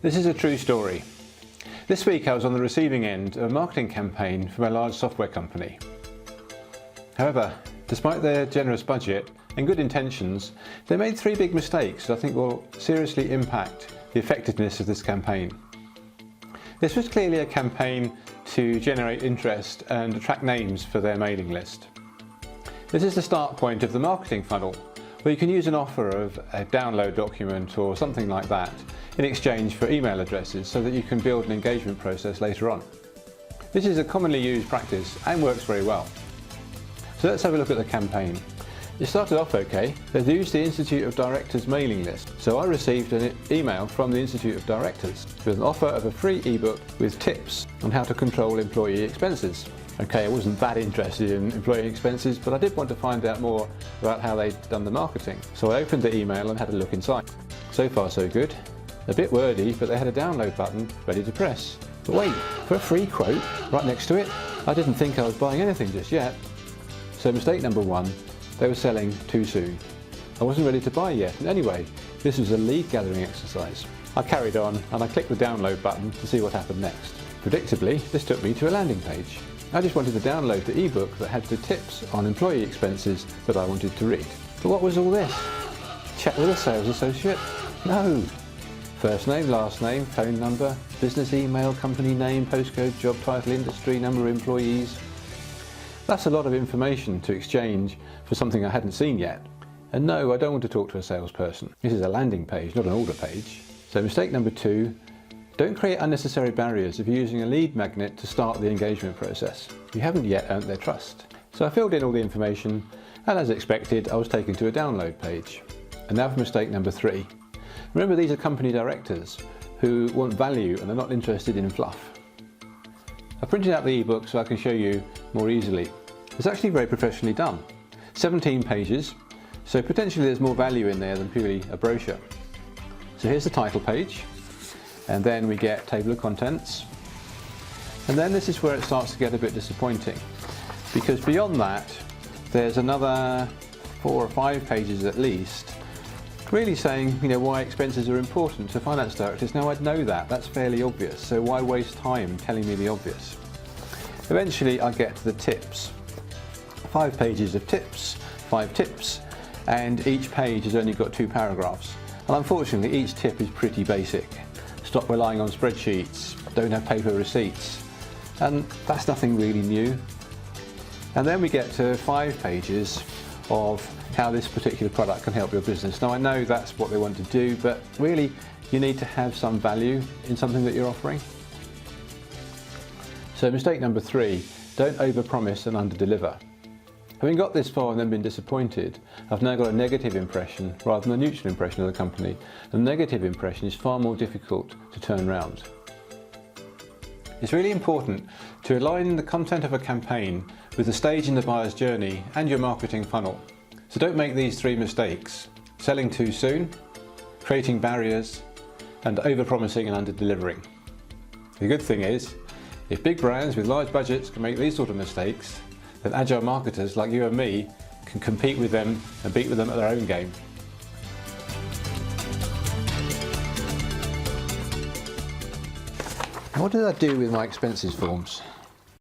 This is a true story. This week I was on the receiving end of a marketing campaign from a large software company. However, despite their generous budget and good intentions, they made 3 big mistakes that I think will seriously impact the effectiveness of this campaign. This was clearly a campaign to generate interest and attract names for their mailing list. This is the start point of the marketing funnel, where you can use an offer of a download document or something like that in exchange for email addresses so that you can build an engagement process later on. This is a commonly used practice and works very well. So let's have a look at the campaign. It started off okay. They used the Institute of Directors mailing list. So I received an email from the Institute of Directors with an offer of a free ebook with tips on how to control employee expenses. Okay, I wasn't that interested in employee expenses, but I did want to find out more about how they'd done the marketing. So I opened the email and had a look inside. So far so good. A bit wordy, but they had a download button ready to press. But wait, for a free quote right next to it? I didn't think I was buying anything just yet. So mistake number 1, they were selling too soon. I wasn't ready to buy yet, and anyway, this was a lead gathering exercise. I carried on and I clicked the download button to see what happened next. Predictably, this took me to a landing page. I just wanted to download the ebook that had the tips on employee expenses that I wanted to read. But what was all this? Chat with a sales associate? No! First name, last name, phone number, business email, company name, postcode, job title, industry, number of employees. That's a lot of information to exchange for something I hadn't seen yet. And no, I don't want to talk to a salesperson. This is a landing page, not an order page. So mistake number 2, don't create unnecessary barriers if you're using a lead magnet to start the engagement process. You haven't yet earned their trust. So I filled in all the information, and as expected, I was taken to a download page. And now for mistake number 3. Remember, these are company directors who want value and are not interested in fluff. I printed out the ebook so I can show you more easily. It's actually very professionally done. 17 pages, so potentially there's more value in there than purely a brochure. So here's the title page, and then we get table of contents. And then this is where it starts to get a bit disappointing, because beyond that there's another 4 or 5 pages at least really saying, why expenses are important to finance directors. Now I'd know that, that's fairly obvious, so why waste time telling me the obvious? Eventually I get to the tips. 5 pages of tips, 5 tips, and each page has only got 2 paragraphs. And unfortunately each tip is pretty basic. Stop relying on spreadsheets, don't have paper receipts, and that's nothing really new. And then we get to 5 pages of how this particular product can help your business. Now I know that's what they want to do, but really you need to have some value in something that you're offering. So mistake number 3, don't overpromise and underdeliver. Having got this far and then been disappointed, I've now got a negative impression rather than a neutral impression of the company. The negative impression is far more difficult to turn around. It's really important to align the content of a campaign with the stage in the buyer's journey and your marketing funnel. So don't make these 3 mistakes: selling too soon, creating barriers, and overpromising and underdelivering. The good thing is, if big brands with large budgets can make these sort of mistakes, then agile marketers like you and me can compete with them and beat with them at their own game. What did I do with my expenses forms?